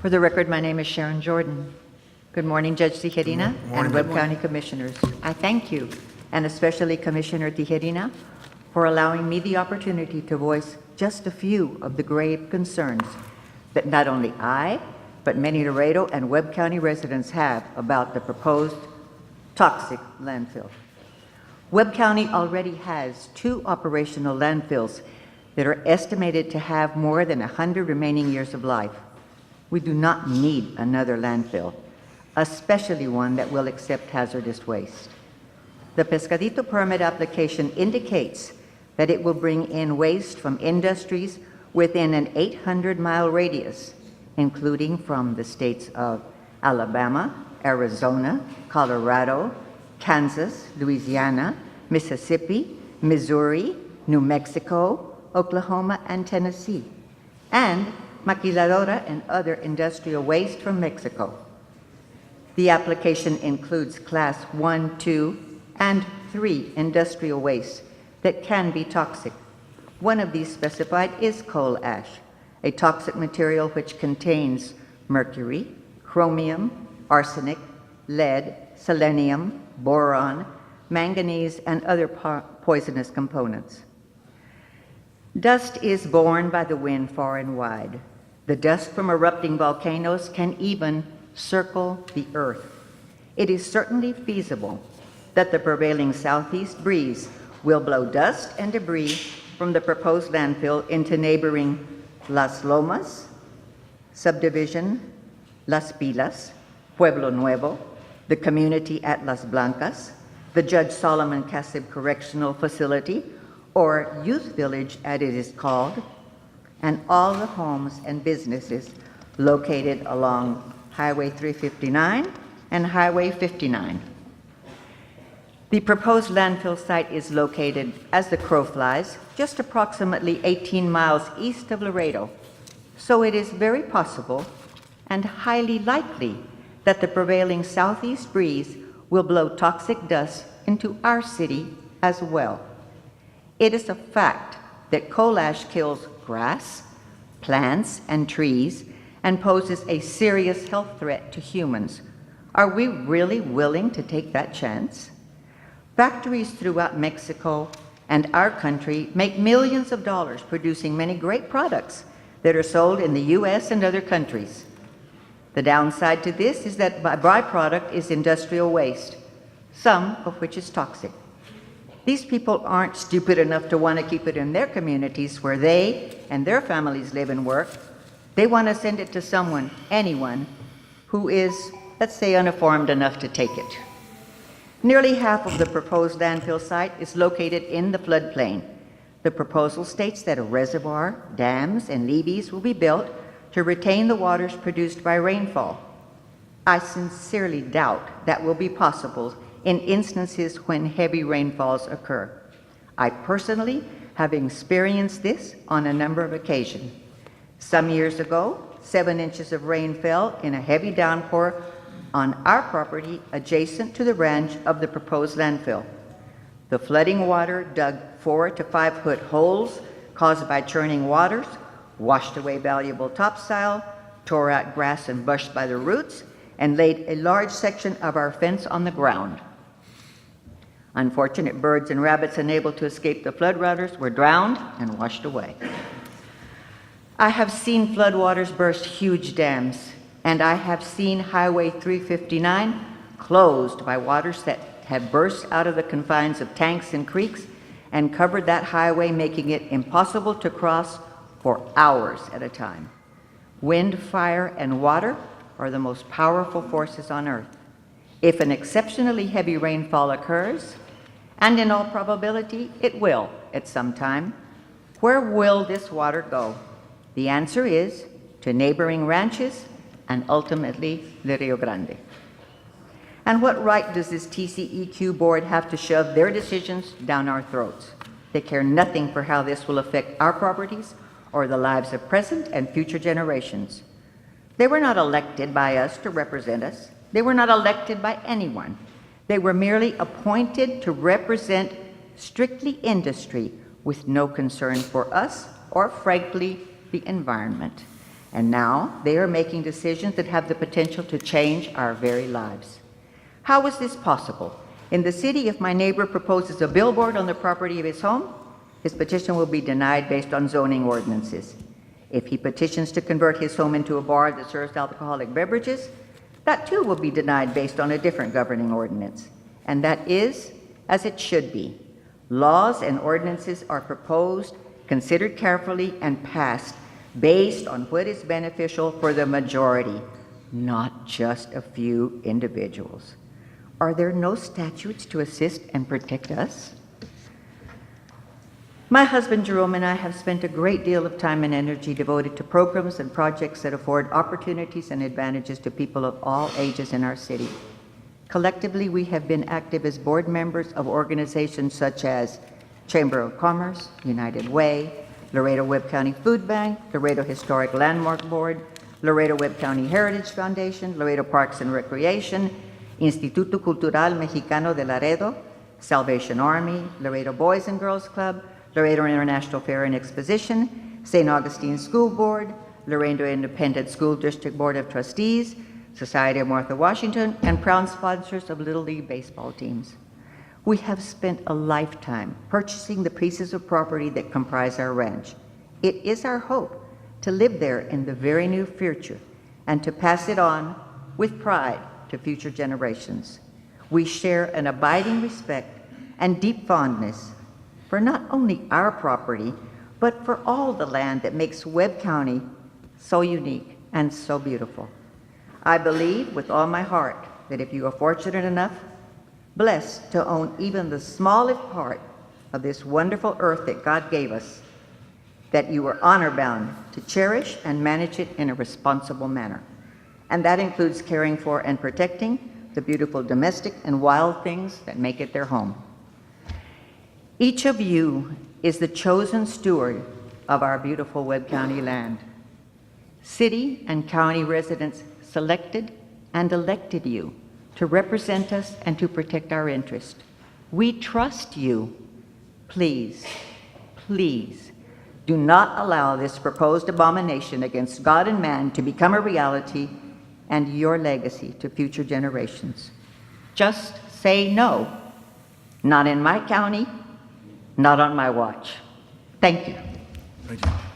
For the record, my name is Sharon Jordan. Good morning, Judge Tijerina and Webb County Commissioners. I thank you, and especially Commissioner Tijerina, for allowing me the opportunity to voice just a few of the grave concerns that not only I, but many Laredo and Webb County residents have about the proposed toxic landfill. Webb County already has 2 operational landfills that are estimated to have more than 100 remaining years of life. We do not need another landfill, especially one that will accept hazardous waste. The Pescadito permit application indicates that it will bring in waste from industries within an 800-mile radius, including from the states of Alabama, Arizona, Colorado, Kansas, Louisiana, Mississippi, Missouri, New Mexico, Oklahoma, and Tennessee, and maquiladora and other industrial waste from Mexico. The application includes Class 1, 2, and 3 industrial wastes that can be toxic. One of these specified is coal ash, a toxic material which contains mercury, chromium, arsenic, lead, selenium, boron, manganese, and other poisonous components. Dust is borne by the wind far and wide. The dust from erupting volcanoes can even circle the earth. It is certainly feasible that the prevailing southeast breeze will blow dust and debris from the proposed landfill into neighboring Las Lomas, Subdivision, Las Pilas, Pueblo Nuevo, the community at Las Blancas, the Judge Solomon Casib Correctional Facility, or Youth Village as it is called, and all the homes and businesses located along Highway 359 and Highway 59. The proposed landfill site is located, as the crow flies, just approximately 18 miles east of Laredo, so it is very possible and highly likely that the prevailing southeast breeze will blow toxic dust into our city as well. It is a fact that coal ash kills grass, plants, and trees and poses a serious health threat to humans. Are we really willing to take that chance? Factories throughout Mexico and our country make millions of dollars producing many great products that are sold in the U.S. and other countries. The downside to this is that by byproduct is industrial waste, some of which is toxic. These people aren't stupid enough to want to keep it in their communities where they and their families live and work. They want to send it to someone, anyone, who is, let's say, uninformed enough to take it. Nearly half of the proposed landfill site is located in the floodplain. The proposal states that a reservoir, dams, and levees will be built to retain the waters produced by rainfall. I sincerely doubt that will be possible in instances when heavy rainfalls occur. I personally have experienced this on a number of occasions. Some years ago, 7 inches of rain fell in a heavy downpour on our property adjacent to the ranch of the proposed landfill. The flooding water dug 4 to 5 foot holes caused by churning waters, washed away valuable topsoil, tore out grass and brush by the roots, and laid a large section of our fence on the ground. Unfortunate birds and rabbits unable to escape the floodwaters were drowned and washed away. I have seen floodwaters burst huge dams, and I have seen Highway 359 closed by waters that have burst out of the confines of tanks and creeks and covered that highway, making it impossible to cross for hours at a time. Wind, fire, and water are the most powerful forces on earth. If an exceptionally heavy rainfall occurs, and in all probability it will at some time, where will this water go? The answer is to neighboring ranches and ultimately the Rio Grande. And what right does this TCEQ board have to shove their decisions down our throats? They care nothing for how this will affect our properties or the lives of present and future generations. They were not elected by us to represent us. They were not elected by anyone. They were merely appointed to represent strictly industry with no concern for us or, frankly, the environment. And now they are making decisions that have the potential to change our very lives. How is this possible? In the city, if my neighbor proposes a billboard on the property of his home, his petition will be denied based on zoning ordinances. If he petitions to convert his home into a bar that serves alcoholic beverages, that too will be denied based on a different governing ordinance. And that is as it should be. Laws and ordinances are proposed, considered carefully, and passed based on what is beneficial for the majority, not just a few individuals. Are there no statutes to assist and protect us? My husband Jerome and I have spent a great deal of time and energy devoted to programs and projects that afford opportunities and advantages to people of all ages in our city. Collectively, we have been active as board members of organizations such as Chamber of Commerce, United Way, Laredo Webb County Food Bank, Laredo Historic Landmark Board, Laredo Webb County Heritage Foundation, Laredo Parks and Recreation, Instituto Cultural Mexicano de Laredo, Salvation Army, Laredo Boys and Girls Club, Laredo International Fair and Exposition, St. Augustine School Board, Laredo Independent School District Board of Trustees, Society of Martha Washington, and proud sponsors of Little League baseball teams. We have spent a lifetime purchasing the pieces of property that comprise our ranch. It is our hope to live there in the very near future and to pass it on with pride to future generations. We share an abiding respect and deep fondness for not only our property, but for all the land that makes Webb County so unique and so beautiful. I believe with all my heart that if you are fortunate enough, blessed to own even the smallest part of this wonderful earth that God gave us, that you are honor-bound to cherish and manage it in a responsible manner. And that includes caring for and protecting the beautiful domestic and wild things that make it their home. Each of you is the chosen steward of our beautiful Webb County land. City and county residents selected and elected you to represent us and to protect our interests. We trust you. Please, please, do not allow this proposed abomination against God and man to become a reality and your legacy to future generations. Just say no. Not in my county, not on my watch. Thank you. Thank you.